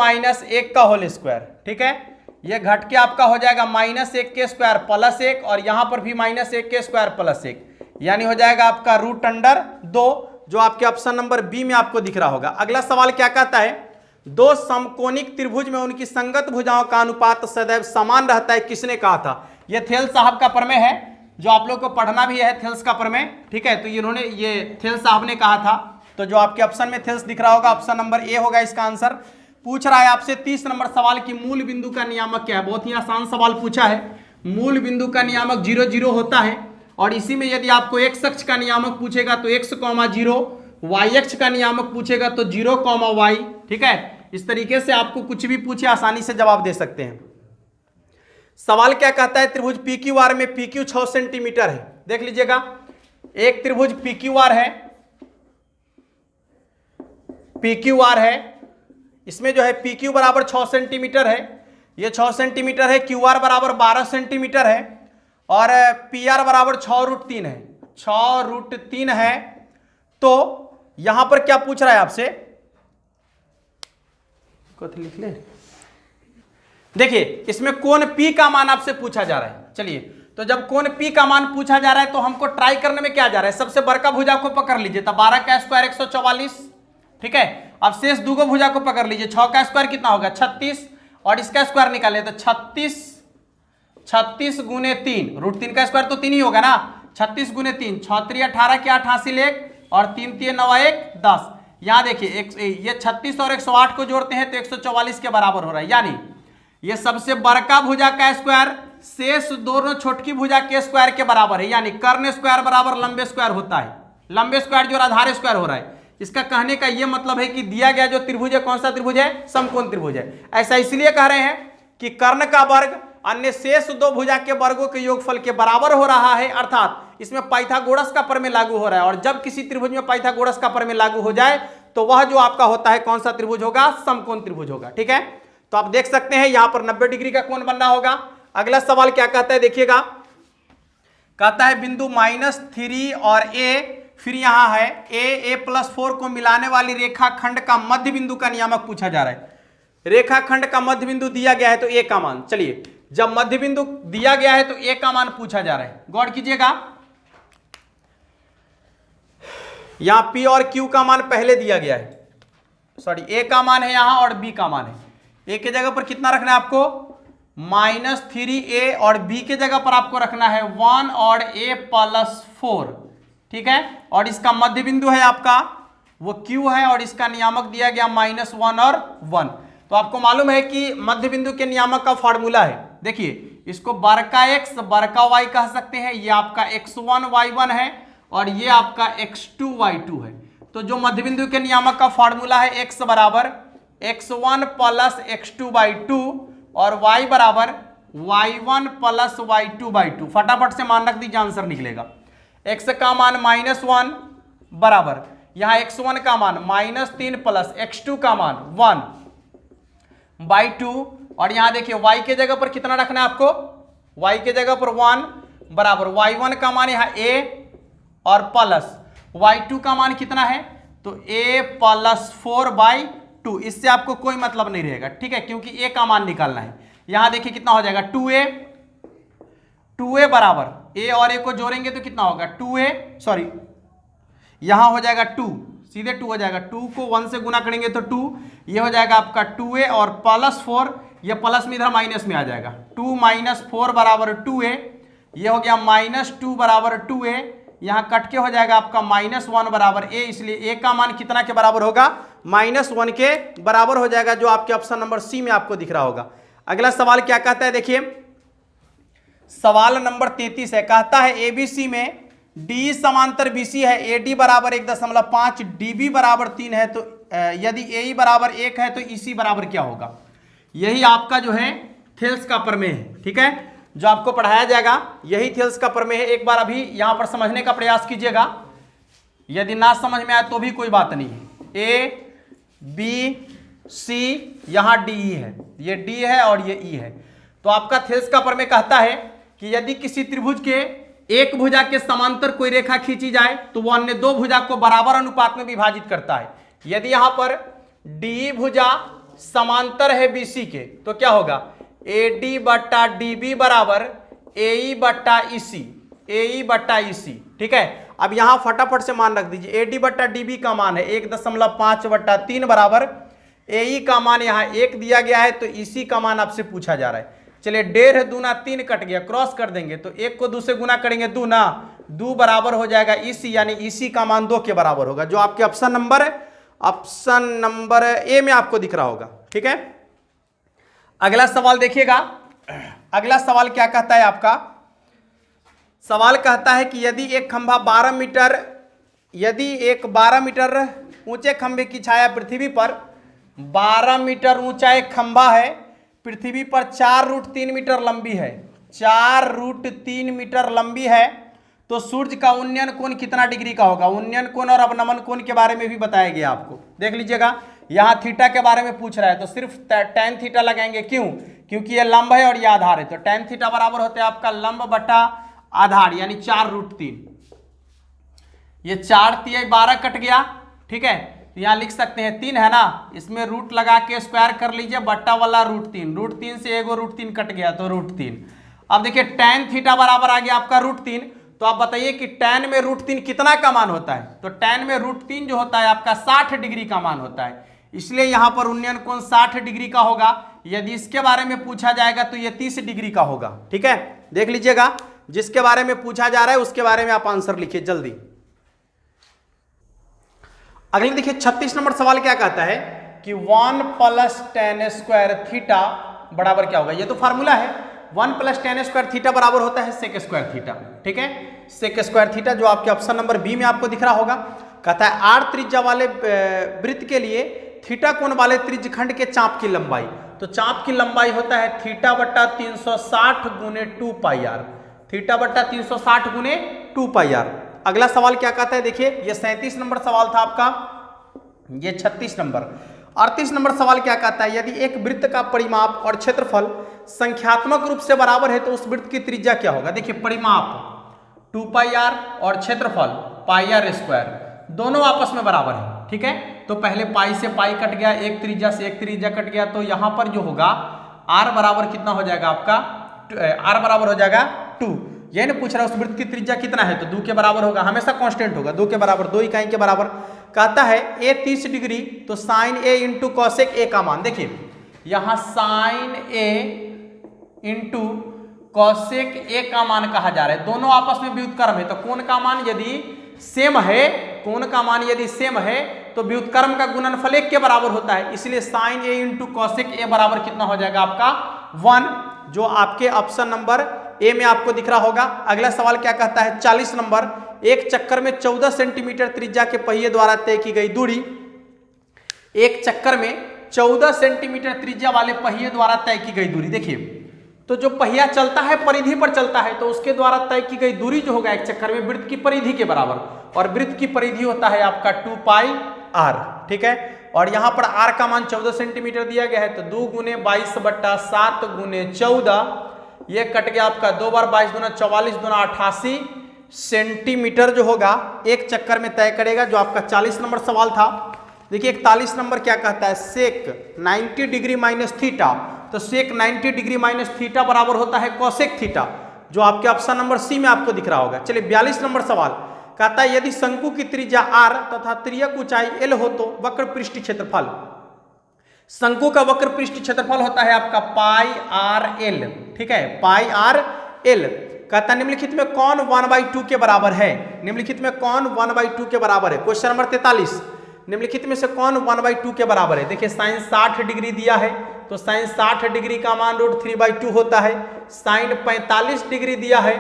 1 का होल स्क्वायर। ठीक है, ये घट के आपका हो जाएगा -1 के स्क्वायर प्लस 1 और यहां पर भी -1 के स्क्वायर प्लस 1, यानी हो जाएगा आपका √2, जो आपके ऑप्शन नंबर बी में आपको दिख रहा होगा। अगला सवाल क्या कहता है, दो समकोणिक त्रिभुज में उनकी संगत भुजाओं का अनुपात सदैव समान रहता है, किसने कहा था। यह थेल्स साहब का प्रमेय है, जो आप लोग को पढ़ना भी है, थेल्स का प्रमेय। ठीक है, तो इन्होंने ये थेल्स साहब ने कहा था, तो जो आपके ऑप्शन में थेल्स दिख रहा होगा ऑप्शन नंबर ए होगा इसका आंसर। पूछ रहा है आपसे 30 नंबर सवाल की मूल बिंदु का नियामक क्या है। बहुत ही आसान सवाल पूछा है। मूल बिंदु का नियामक 0 0 होता है और इसी में यदि आपको x अक्ष का नियामक पूछेगा तो x, 0, y अक्ष का नियामक पूछेगा तो 0, y। ठीक है, इस तरीके से आपको कुछ भी पूछे आसानी से जवाब दे सकते हैं। सवाल क्या कहता है, त्रिभुज PQR में PQ 6 सेंटीमीटर है। देख लीजिएगा, एक त्रिभुज PQR है, इसमें जो है PQ बराबर 6 सेंटीमीटर है, ये 6 सेंटीमीटर है, QR बराबर 12 सेंटीमीटर है और PR बराबर 6√3 है, 6√3 है। तो यहां पर क्या पूछ रहा है आपसे, लिख ले, देखिए इसमें कोण P का मान आपसे पूछा जा रहा है। चलिए, तो जब कोण P का मान पूछा जा रहा है तो हमको ट्राई करने में क्या जा रहा है, सबसे बड़का भुजा को पकड़ लीजिए, तब 12 का स्क्वायर 144। ठीक है, अब शेष दो भुजा को पकड़ लीजिए, 6 का स्क्वायर कितना होगा 36 और इसका स्क्वायर निकाले तो 36 गुने 3, √3 का स्क्वायर तो 3 ही होगा ना, 36 गुने 3, 6 3 18 के 8 हासिल 1 और 3 3 9 1 10। यहाँ देखिए ये 36 और 108 को जोड़ते हैं तो 144 के बराबर हो रहा है, यानी ये सबसे बड़का भुजा का स्क्वायर शेष दोनों छोटकी भुजा के स्क्वायर के बराबर है, यानी कर्ण स्क्वायर बराबर लंबे स्क्वायर होता है, लंबे स्क्वायर जो आधार स्क्वायर हो रहा है। इसका कहने का यह मतलब है कि दिया गया जो त्रिभुज है कौन सा त्रिभुज है, समकोण त्रिभुज है। ऐसा इसलिए कह रहे हैं कि कर्ण का वर्ग अन्य शेष दो भुजा के वर्गों के योगफल के बराबर हो रहा है, अर्थात इसमें पाइथागोरस का प्रमेय लागू हो रहा है। और जब किसी त्रिभुज में पाइथागोरस का प्रमेय लागू हो जाए तो वह जो आपका होता है कौन सा त्रिभुज होगा, समकोण त्रिभुज होगा। ठीक है, तो आप देख सकते हैं यहां पर 90 डिग्री का कोण बनना होगा। अगला सवाल क्या कहता है, देखिएगा, कहता है बिंदु -3 और A फिर यहाँ है ए प्लस 4 को मिलाने वाली रेखाखंड का मध्य बिंदु का नियामक पूछा जा रहा है। रेखाखंड का मध्य बिंदु दिया गया है तो ए का मान, चलिए जब मध्य बिंदु दिया गया है तो ए का मान पूछा जा रहा है। गौर कीजिएगा, यहां पी और क्यू का मान पहले दिया गया है, सॉरी ए का मान है यहां और बी का मान है। ए के जगह पर कितना रखना है आपको, -3a, और बी के जगह पर आपको रखना है 1 और a प्लस 4, ठीक है। और इसका मध्य बिंदु है आपका वो Q है और इसका नियामक दिया गया -1 और 1। तो आपको मालूम है कि मध्य बिंदु के नियामक का फॉर्मूला है, देखिए इसको बड़का x बड़का y कह सकते हैं, ये आपका x1 y1 है और ये आपका x2 y2 है। तो जो मध्य बिंदु के नियामक का फॉर्मूला है x बराबर x1 प्लस x2/2 और y बराबर y1 प्लस y2/2। फटाफट से मान रख दीजिए, आंसर निकलेगा। x का मान -1 बराबर यहां x1 का मान -3 प्लस x2 का मान 1/2 और यहां देखिए y के जगह पर कितना रखना है आपको, y के जगह पर 1 बराबर y1 का मान यहां a और प्लस y2 का मान कितना है तो a प्लस 4/2। इससे आपको कोई मतलब नहीं रहेगा, ठीक है, क्योंकि a का मान निकालना है। यहां देखिए कितना हो जाएगा 2a बराबर a और a को जोड़ेंगे तो कितना होगा 2a, सॉरी यहां हो जाएगा 2, सीधे 2 हो जाएगा, 2 को 1 से गुना करेंगे तो 2, ये हो जाएगा आपका 2a और प्लस 4, ये प्लस में इधर माइनस में आ जाएगा, 2 - 4 बराबर 2a, ये हो गया -2 बराबर 2a, यहां कट के हो जाएगा आपका -1 बराबर a, इसलिए a का मान कितना के बराबर होगा -1 के बराबर हो जाएगा, जो आपके ऑप्शन नंबर सी में आपको दिख रहा होगा। अगला सवाल क्या कहता है, देखिए सवाल नंबर 33 है, कहता है एबीसी में डी समांतर बीसी है, एडी बराबर 1.5, डीबी बराबर 3 है, तो यदि एई बराबर 1 है तो ईसी बराबर क्या होगा। यही आपका जो है थेल्स का प्रमेय है, ठीक है, जो आपको पढ़ाया जाएगा, यही थेल्स का प्रमेय है। एक बार अभी यहां पर समझने का प्रयास कीजिएगा, यदि ना समझ में आए तो भी कोई बात नहीं है। ए बी सी यहां डी है, ये डी है और ये ई है। तो आपका थेल्स का प्रमेय कहता है कि यदि किसी त्रिभुज के एक भुजा के समांतर कोई रेखा खींची जाए तो वह अन्य दो भुजा को बराबर अनुपात में विभाजित करता है। यदि यहां पर डी भुजा समांतर है बीसी के तो क्या होगा, एडी बट्टा डीबी बराबर एई बट्टा ईसी, एई बट्टा ईसी, ठीक है। अब यहां फटाफट से मान रख दीजिए, एडी बट्टा डीबी का मान है 1.5/3 बराबर एई का मान यहां 1 दिया गया है, तो ईसी का मान आपसे पूछा जा रहा है। चलिए 1.5 दूना 3 कट गया, क्रॉस कर देंगे तो 1 को 2 से गुना करेंगे 2 ना 2 बराबर हो जाएगा ईसी, यानी ईसी का मान 2 के बराबर होगा, जो आपके ऑप्शन नंबर ए में आपको दिख रहा होगा, ठीक है। अगला सवाल देखिएगा, अगला सवाल क्या कहता है आपका, सवाल कहता है कि यदि एक खंभा 12 मीटर ऊंचे खंभे की छाया पृथ्वी पर 12 मीटर ऊंचा एक खंभा है, पृथ्वी पर 4√3 मीटर लंबी है, 4√3 मीटर लंबी है, तो सूर्य का उन्नयन कोण कितना डिग्री का होगा। उन्नयन कोण और अवनमन कोण के बारे में भी बताया गया आपको, देख लीजिएगा। यहां थीटा के बारे में पूछ रहा है तो सिर्फ tan थीटा लगाएंगे, क्यों, क्योंकि ये लंब है और ये आधार है, तो tan थीटा बराबर होता है आपका लंब बटा आधार, यानी 4√3। ये 4 3 12 कट गया, ठीक है, तो यहां लिख सकते हैं 3 है ना, इसमें रूट लगा के स्क्वायर कर लीजिए, बट्टा वाला √3 से एगो √3 कट गया तो √3। अब देखिए tan थीटा बराबर आ गया आपका √3, तो आप बताइए कि tan में √3 कितना का मान होता है, तो tan में √3 जो होता है आपका 60 डिग्री का मान होता है, इसलिए यहां पर उन्नयन कोण 60 डिग्री का होगा। यदि इसके बारे में पूछा जाएगा तो ये 30 डिग्री का होगा, ठीक है। देख लीजिएगा, जिसके बारे में पूछा जा रहा है उसके बारे में आप आंसर लिखिए जल्दी। अगले देखिए 36 नंबर सवाल क्या कहता है कि 1 + tan² थीटा बराबर क्या होगा। ये तो फार्मूला है, 1 + tan² थीटा बराबर होता है sec² थीटा, ठीक है, sec² थीटा, जो आपके ऑप्शन नंबर बी में आपको दिख रहा होगा। कहता है 8 त्रिज्या वाले वृत्त के लिए थीटा कोण वाले त्रिज्यखंड के चाप की लंबाई, तो चाप की लंबाई होता है थीटा बट्टा 360 गुने 2πr, थीटा बट्टा 360 गुने 2πr। अगला सवाल क्या कहता है, देखिए ये 37 नंबर सवाल था आपका, ये 36 नंबर। 38 नंबर सवाल क्या कहता है, यदि एक वृत्त का परिमाप और क्षेत्रफल संख्यात्मक रूप से बराबर है तो उस वृत्त की त्रिज्या क्या होगा। देखिए परिमाप 2πr और क्षेत्रफल पाई आर स्क्वायर, दोनों आपस में बराबर है। ठीक है, तो पहले पाई से पाई कट गया, एक त्रिज्या से एक त्रिज्या कट गया, तो यहां पर जो होगा आर बराबर कितना हो जाएगा आपका, आर बराबर हो जाएगा 2। ये ना पूछ रहा है उस वृत्त की त्रिज्या कितना है, तो 2 के बराबर होगा, हमेशा कांस्टेंट होगा, 2 के बराबर, 2 इकाई के बराबर। कहता है ए 30 डिग्री, तो sine A into cosec A का मान, देखिए यहां sine A into cosec A का मान कहा जा रहा है, दोनों आपस में व्युत्क्रम है, तो कोण का मान यदि सेम है, कोण का मान यदि सेम है तो व्युत्क्रम का गुणनफल 1 के बराबर होता है, इसलिए sine A into cosec A बराबर कितना हो जाएगा आपका 1, जो आपके ऑप्शन नंबर ए में आपको दिख रहा होगा। अगला सवाल क्या कहता है, 40 नंबर, एक चक्कर में 14 सेंटीमीटर त्रिज्या के पहिए द्वारा तय की गई दूरी, एक चक्कर में 14 सेंटीमीटर त्रिज्या वाले पहिए द्वारा तय की गई दूरी, देखिए तो जो पहिया चलता है परिधि पर चलता है, तो उसके द्वारा तय की गई दूरी जो होगा एक चक्कर में वृत्त की परिधि के बराबर, और वृत्त की परिधि होता है आपका 2 पाई आर। ठीक है, और यहां पर आर का मान 14 सेंटीमीटर दिया गया है, तो 2 गुने 22/7 गुने 14, ये कट गया आपका 2 बार 22 दूना 44 दूना 88 सेंटीमीटर जो होगा एक चक्कर में तय करेगा, जो आपका 40 नंबर सवाल था। देखिए 41 नंबर क्या कहता है, सेक 90 डिग्री माइनस थीटा, तो सेक 90 डिग्री माइनस थीटा बराबर होता है कॉसेक थीटा, जो आपके ऑप्शन नंबर सी में आपको दिख रहा होगा। चलिए 42 नंबर सवाल कहता है, यदि शंकु की त्रिज्या r तथा तिर्यक ऊंचाई l हो तो वक्र पृष्ठ क्षेत्रफल, शंकु का वक्र पृष्ठ क्षेत्रफल होता है आपका पाई आर एल। ठीक है, पाई आर एल। कहता है निम्नलिखित में कौन 1/2 के बराबर है, निम्नलिखित में कौन 1/2 के बराबर है। क्वेश्चन नंबर 43, निम्नलिखित में से कौन 1/2 के बराबर है। देखिए साइन 60 डिग्री दिया है, तो साइन 60 डिग्री का मान √3/2 होता है, साइन 45 डिग्री दिया है,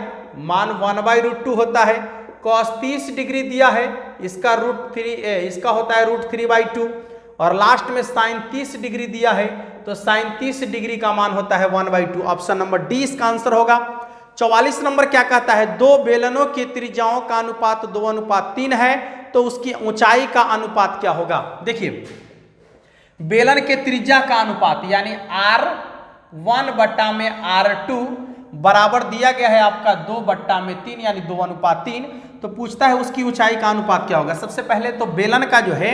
मान 1/√2 होता है, कॉस 30 डिग्री दिया है, इसका इसका होता है √3/2, और लास्ट में साइन 30 डिग्री दिया है, तो साइन 30 डिग्री का मान होता है 1/2। ऑप्शन नंबर डी इसका आंसर होगा। 44 नंबर क्या कहता है, दो बेलनों की त्रिज्याओं का अनुपात 2:3 है, तो उसकी ऊंचाई का अनुपात क्या होगा। देखिए बेलन के त्रिज्या का अनुपात यानी R1/R2 बराबर दिया गया है आपका 2/3 यानी 2:3, तो पूछता है उसकी ऊंचाई का अनुपात क्या होगा। सबसे पहले तो बेलन का जो है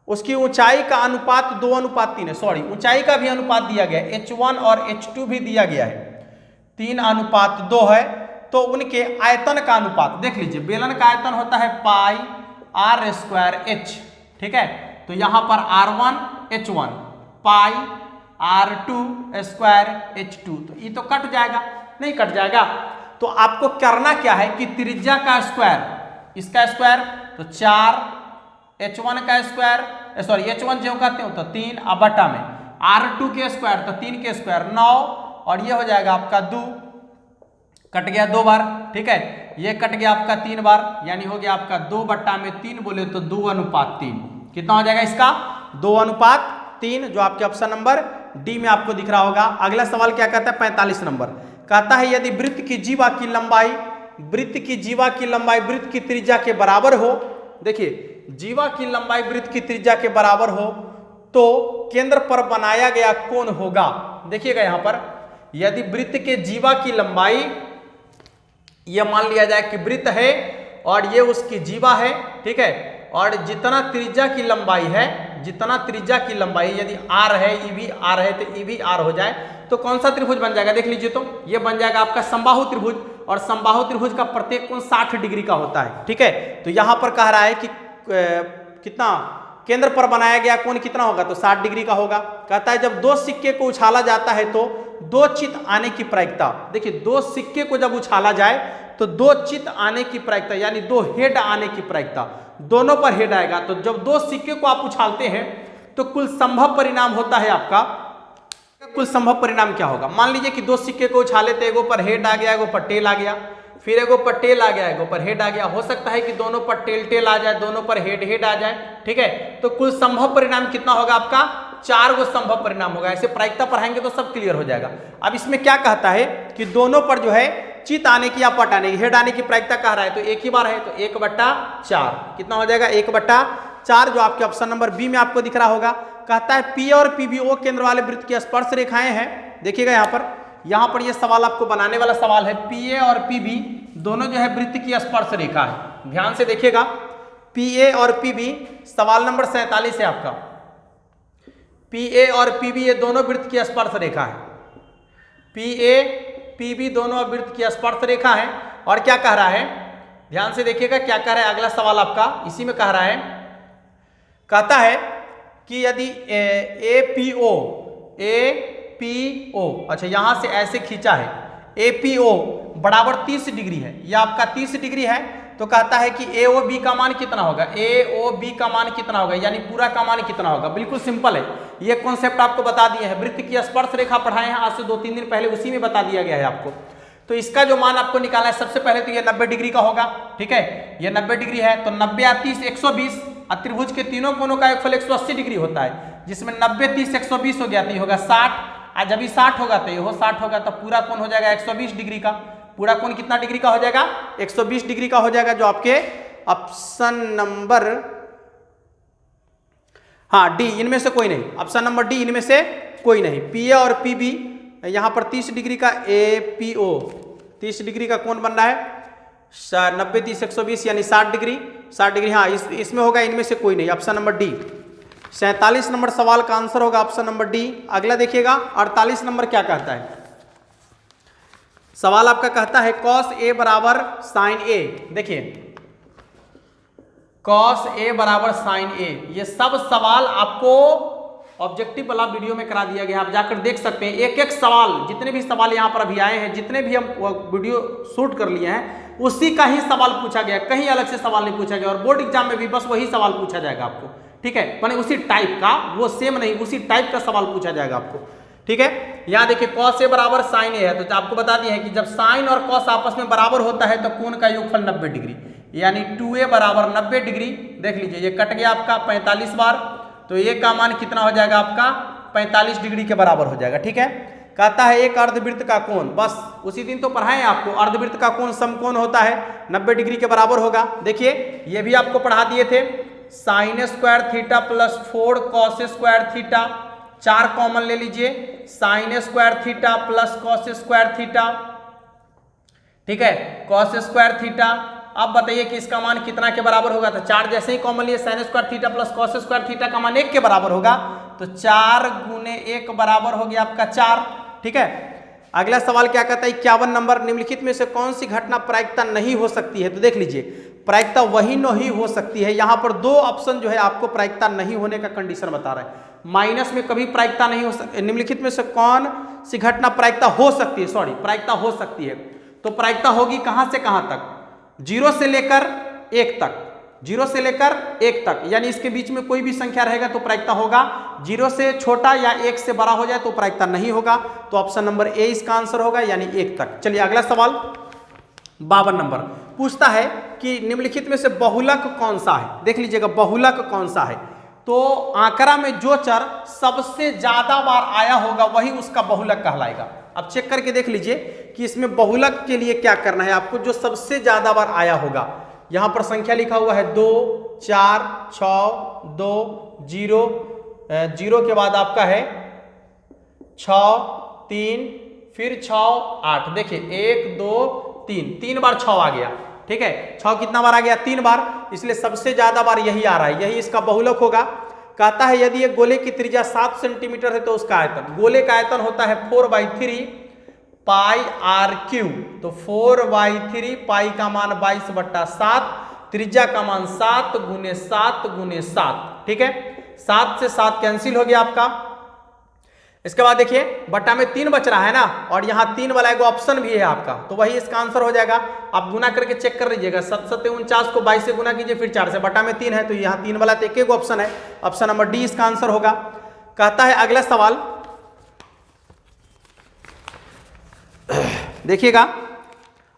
उसकी ऊंचाई का अनुपात 2:3 है, सॉरी ऊंचाई का भी अनुपात दिया गया है, H1 और H2 भी दिया गया है, 3:2 है, तो उनके आयतन का अनुपात देख लीजिए। बेलन का आयतन होता है पाई R²H। ठीक है, तो यहां पर R1 H1 पाई R2² H2, तो ये तो कट जाएगा, नहीं कट जाएगा, तो आपको करना क्या है कि त्रिज्या का स्क्वायर, इसका स्क्वायर तो 4, H1 का स्क्वायर, सॉरी H1 जो कहते हो तो 3 बटा में R2 के स्क्वायर तो 3 के स्क्वायर 9, और ये हो जाएगा आपका 2, कट गया 2 बार। ठीक है, ये कट गया आपका 3 बार, यानी हो गया आपका 2/3 बोले तो 2:3। कितना हो जाएगा इसका 2:3, जो आपके ऑप्शन नंबर डी में आपको दिख रहा होगा। अगला सवाल क्या कहता है, 45 नंबर कहता है, यदि वृत्त की जीवा की लंबाई वृत्त की त्रिज्या के बराबर हो, देखिए जीवा की लंबाई वृत्त की त्रिज्या के बराबर हो तो केंद्र पर बनाया गया कोण होगा। देखिएगा यहां पर, यदि वृत्त के जीवा की लंबाई, यह मान लिया जाए कि वृत्त है और ये उसकी जीवा है, ठीक है, और जितना त्रिज्या की लंबाई है, जितना त्रिज्या की लंबाई यदि r है, ई भी r है, तो ई भी r हो जाए तो कौन सा त्रिभुज बन जाएगा। देख लीजिए, तो ये बन जाएगा आपका समबाहु त्रिभुज, और समबाहु त्रिभुज का प्रत्येक कोण 60 डिग्री का होता है। ठीक है, तो यहां पर कह रहा है कि कितना केंद्र पर बनाया गया कोण कितना होगा, तो 60 डिग्री का होगा। कहता है जब दो सिक्के को उछाला जाता है तो दो चित आने की प्रायिकता, देखिए दो सिक्के को जब उछाला जाए तो दो चित आने की प्रायिकता यानी दो हेड आने की प्रायिकता, दोनों पर हेड आएगा। तो जब दो सिक्के को आप उछालते हैं तो कुल संभव परिणाम होता है आपका, कुल संभव परिणाम क्या होगा। मान लीजिए कि दो सिक्के को उछाले तो एगो पर हेड आ गया, एगो पर टेल आ गया, फिर एगो पर टेल आ गया, एगो पर हेड आ गया। हो सकता है कि दोनों पर टेल आ जाए, दोनों पर हेड आ जाए। ठीक है, तो कुल संभव परिणाम कितना होगा आपका, 4 गो संभव परिणाम होगा। ऐसे प्रायिकता पढ़ाएंगे तो सब क्लियर हो जाएगा। अब इसमें क्या कहता है कि दोनों पर जो है चित आने की या पट आने की, हेड आने की प्रायिकता कह रहा है, तो एक ही बार है, तो 1/4 कितना हो जाएगा, 1/4, जो आपके ऑप्शन नंबर बी में आपको दिख रहा होगा। कहता है पी और पीबी ओ केंद्र वाले वृत्त की स्पर्श रेखाएं हैं। देखिएगा यहाँ पर ये सवाल आपको बनाने वाला सवाल है। पीए और पीबी दोनों जो है वृत्त की स्पर्श रेखा है। ध्यान से देखिएगा, PA और PB सवाल नंबर 47 है आपका। PA और PB ये दोनों वृत्त की स्पर्श रेखा है। PA PB दोनों वृत्त की स्पर्श रेखा है। और क्या कह रहा है, ध्यान से देखिएगा क्या कह रहा है। अगला सवाल आपका इसी में कह रहा है, कहता है कि यदि APO, अच्छा यहां से ऐसे खींचा है, APO बराबर 30 डिग्री है, यह आपका 30 डिग्री है, तो कहता है कि AOB का मान कितना होगा, AOB का मान कितना होगा, यानी पूरा का मान कितना होगा। बिल्कुल सिंपल है, ये कॉन्सेप्ट आपको बता दिए हैं। वृत्त की स्पर्श रेखा पढ़ाए हैं आज से 2-3 दिन पहले, उसी में बता दिया गया है आपको। तो इसका जो मान आपको निकालना है, सबसे पहले तो ये 90 डिग्री का होगा, ठीक है। ये 90 डिग्री है तो 90 या 30 120, त्रिभुज के तीनों कोनों का योगफल 180 डिग्री होता है, जिसमें 90 30 120 हो गया तो ये होगा 60। आज जब 60 होगा तो ये 60 होगा, तो पूरा कोण हो जाएगा 120 डिग्री का। पूरा कोण कितना डिग्री का हो जाएगा, 120 डिग्री का हो जाएगा, जो आपके ऑप्शन नंबर डी, इनमें से कोई नहीं। ऑप्शन नंबर डी इनमें से कोई नहीं। PA और PB यहां पर 30 डिग्री का, APO 30 डिग्री का कोण बन रहा है, 90 30 120 यानी 60 डिग्री। 60 डिग्री हाँ, इसमें होगा, इनमें से कोई नहीं। Option number D. 47 नंबर सवाल का आंसर होगा ऑप्शन नंबर डी। अगला देखिएगा 48 नंबर क्या कहता है। सवाल आपका कहता है cos A बराबर sin A। देखिए cos A बराबर sin A, ये सब सवाल आपको ऑब्जेक्टिव वाला वीडियो में करा दिया गया, आप जाकर देख सकते हैं। एक एक सवाल, जितने भी सवाल यहाँ पर अभी आए हैं, जितने भी हम वीडियो शूट कर लिए हैं, उसी का ही सवाल पूछा गया, कहीं अलग से सवाल नहीं पूछा गया। और बोर्ड एग्जाम में भी बस वही सवाल पूछा जाएगा आपको, ठीक है। माने उसी टाइप का, वो सेम नहीं, उसी टाइप का सवाल पूछा जाएगा आपको, ठीक है। यहाँ देखिए cos A बराबर sin A है, तो आपको बता दिया है कि जब sin और cos आपस में बराबर होता है तो कोण का योगफल 90 डिग्री, यानी 2A बराबर 90 डिग्री। देख लीजिए ये कट गया आपका 45 बार, तो A का मान कितना हो जाएगा आपका 45 डिग्री के बराबर हो जाएगा, ठीक है। कहता है एक अर्धवृत्त का कोण, बस उसी दिन तो पढ़ाए आपको, अर्धवृत्त का कोण समकोण होता है, 90 डिग्री के बराबर होगा। देखिए ये भी आपको पढ़ा दिए थे, sin square theta plus 4 cos square theta, 4 common ले लीजिए, sin square theta plus cos square theta, ठीक है, cos स्क्वायर थीटा। अब बताइए कि इसका मान कितना के बराबर होगा, तो 4 जैसे ही कॉमन लिए, sin square theta plus cos square theta का मान 1 के बराबर होगा, तो 4 गुने 1 बराबर हो गया आपका 4, ठीक है। अगला सवाल क्या कहता है 51 नंबर, निम्नलिखित में से कौन सी घटना प्रायिकता नहीं हो सकती है। तो देख लीजिए प्रायिकता वही नहीं हो सकती है, यहाँ पर 2 ऑप्शन जो है आपको प्रायिकता नहीं होने का कंडीशन बता रहा है। माइनस में कभी प्रायिकता नहीं हो सकती, निम्नलिखित में से कौन सी घटना प्रायिकता हो सकती है, सॉरी प्रायिकता हो सकती है। तो प्रायिकता होगी कहां से कहां तक, 0 से लेकर 1 तक, 0 से लेकर 1 तक, यानी इसके बीच में कोई भी संख्या रहेगा तो प्रायिकता होगा। 0 से छोटा या 1 से बड़ा हो जाए तो प्रायिकता नहीं होगा, तो ऑप्शन नंबर ए इसका आंसर होगा, यानी 1 तक। चलिए अगला सवाल 52 नंबर पूछता है कि निम्नलिखित में से बहुलक कौन सा है। देख लीजिएगा बहुलक कौन सा है, तो आंकड़ा में जो चर सबसे ज्यादा बार आया होगा वही उसका बहुलक कहलाएगा। अब चेक करके देख लीजिए कि इसमें बहुलक के लिए क्या करना है आपको, जो सबसे ज्यादा बार आया होगा। यहां पर संख्या लिखा हुआ है 2 4 6 2 0, 0 के बाद आपका है 6 3 फिर 6 8। देखिए 1 2 3, 3 बार 6 आ गया, ठीक है। 6 कितना बार आ गया, 3 बार, इसलिए सबसे ज्यादा बार यही आ रहा है, यही इसका बहुलक होगा। कहता है यदि एक गोले की त्रिज्या 7 सेंटीमीटर है तो उसका आयतन, गोले का आयतन होता है 4/3 पाई आर क्यू, तो 4/3 पाई का मान 22/7, त्रिज्या का मान 7 गुने 7 गुने 7, ठीक है। 7 से 7 कैंसिल हो गया आपका। इसके बाद देखिए बट्टा में 3 बच रहा है ना, और यहाँ 3 वाला एक ऑप्शन भी है आपका, तो वही इसका आंसर हो जाएगा। आप गुना करके चेक कर लीजिएगा, 7 7 49 को 22 से गुना कीजिए, फिर 4 से, बट्टा में 3 है तो यहाँ 3 वाला तो एक ऑप्शन है, ऑप्शन नंबर डी इसका आंसर होगा। कहता है अगला सवाल देखिएगा,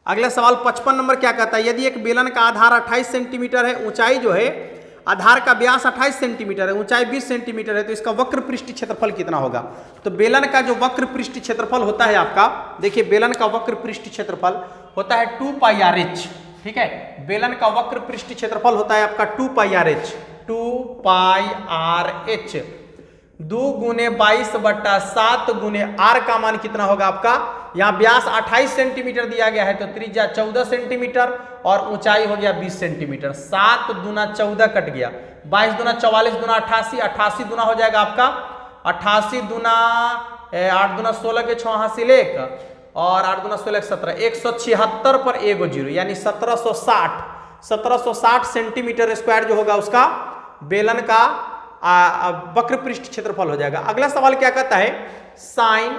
अगला सवाल 55 नंबर क्या कहता है, यदि एक बेलन का आधार 28 सेंटीमीटर है, ऊंचाई जो है आधार का व्यास 28 सेंटीमीटर है, ऊंचाई 20 सेंटीमीटर है, तो इसका वक्र पृष्ठ क्षेत्रफल कितना होगा। तो बेलन का जो वक्र पृष्ठ क्षेत्रफल होता है आपका, देखिए बेलन का वक्र पृष्ठ क्षेत्रफल होता है 2πrh, ठीक है। बेलन का वक्र पृष्ठ क्षेत्रफल होता है आपका 2πrh, 2πrh। 2 गुने 22/7 गुने r का मान कितना होगा आपका, यहाँ व्यास 28 सेंटीमीटर दिया गया है तो त्रिज्या 14 सेंटीमीटर और ऊंचाई हो गया 20 सेंटीमीटर। 7 दूना 14 कट गया, 22 दूना 44 दूना 88, 88 दूना हो जाएगा आपका 88 दूना 8 दूना 16 के 6 हासिल 1 और 8 दूना 16 17, 176 पर एगो जीरो यानी 1760 सेंटीमीटर स्क्वायर जो होगा उसका बेलन का वक्र पृष्ठ क्षेत्रफल हो जाएगा। अगला सवाल क्या कहता है, साइन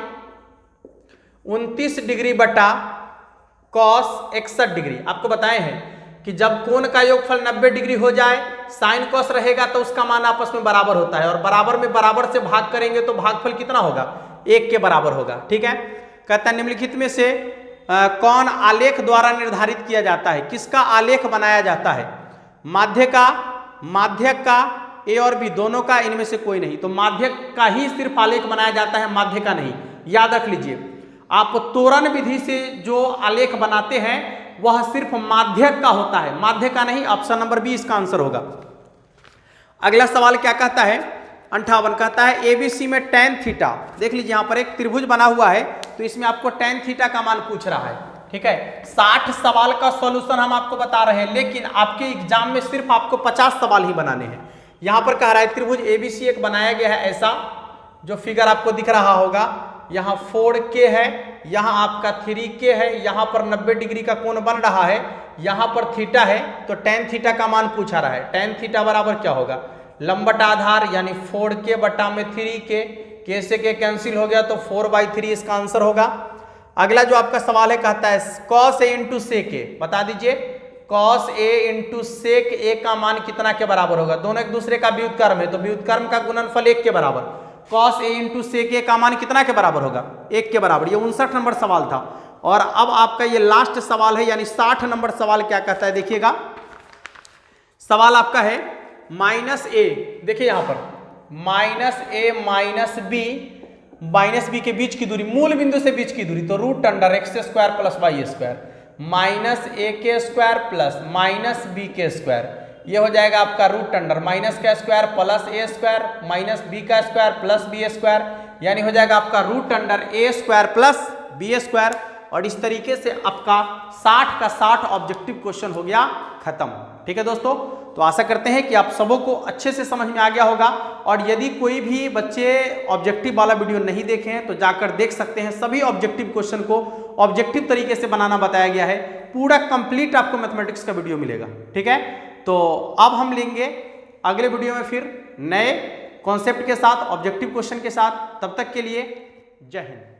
29 डिग्री बटा कॉस 61 डिग्री। आपको बताए हैं कि जब कोण का योगफल 90 डिग्री हो जाए, साइन कॉस रहेगा तो उसका मान आपस में बराबर होता है और बराबर में बराबर से भाग करेंगे तो भागफल कितना होगा, 1 के बराबर होगा। ठीक है, कहता है निम्नलिखित में से कौन आलेख द्वारा निर्धारित किया जाता है, किसका आलेख बनाया जाता है, माध्यक का, ए और बी दोनों का, इनमें से कोई नहीं। तो माध्यक का ही सिर्फ आलेख बनाया जाता है, माध्य का नहीं। याद रख लीजिए, आप त्वरण विधि से जो आलेख बनाते हैं वह सिर्फ माध्यक का होता है, माध्य का नहीं। ऑप्शन नंबर बी इसका आंसर होगा। अगला सवाल क्या कहता है, 58 कहता है एबीसी में tan थीटा। देख लीजिए यहाँ पर एक त्रिभुज बना हुआ है तो इसमें आपको tan थीटा का मान पूछ रहा है। ठीक है, 60 सवाल का सॉल्यूशन हम आपको बता रहे हैं, लेकिन आपके एग्जाम में सिर्फ आपको 50 सवाल ही बनाने हैं। यहाँ पर कह रहा है त्रिभुज एबीसी एक बनाया गया है ऐसा, जो फिगर आपको दिख रहा होगा, यहाँ 4K है, यहाँ आपका 3K है, यहाँ पर 90 डिग्री का कोण बन रहा है, यहाँ पर थीटा है, तो tan थीटा का मान पूछा रहा है। tan थीटा बराबर क्या होगा, लंबटा आधार यानी 4K बटा में 3K, K से K कैंसिल हो गया तो 4/3 इसका आंसर होगा। अगला जो आपका सवाल है कहता है cos A into sec A, बता दीजिए cos A into sec A का मान कितना के बराबर होगा। दोनों एक दूसरे का व्युत्क्रम है तो व्युत्क्रम का गुणनफल 1 के बराबर। cos A into sec A का मान कितना के बराबर होगा, 1 के बराबर। ये 59 नंबर सवाल था। और अब आपका ये लास्ट सवाल है यानी 60 नंबर सवाल क्या कहता है, देखिएगा सवाल आपका है -a, देखिए यहाँ पर -a -b के बीच की दूरी, मूल बिंदु से बीच की दूरी, तो √x² plus y square -a² plus -b², ये हो जाएगा आपका √, माइनस का स्क्वायर प्लस a² -b का स्क्वायर प्लस b², यानी हो जाएगा आपका √a² प्लस b²। और इस तरीके से आपका 60 का 60 ऑब्जेक्टिव क्वेश्चन हो गया खत्म। ठीक है दोस्तों, तो आशा करते हैं कि आप सबों को अच्छे से समझ में आ गया होगा। और यदि कोई भी बच्चे ऑब्जेक्टिव वाला वीडियो नहीं देखे हैं तो जाकर देख सकते हैं। सभी ऑब्जेक्टिव क्वेश्चन को ऑब्जेक्टिव तरीके से बनाना बताया गया है, पूरा कंप्लीट आपको मैथमेटिक्स का वीडियो मिलेगा। ठीक है, तो अब हम लेंगे अगले वीडियो में फिर नए कॉन्सेप्ट के साथ, ऑब्जेक्टिव क्वेश्चन के साथ। तब तक के लिए जय हिंद।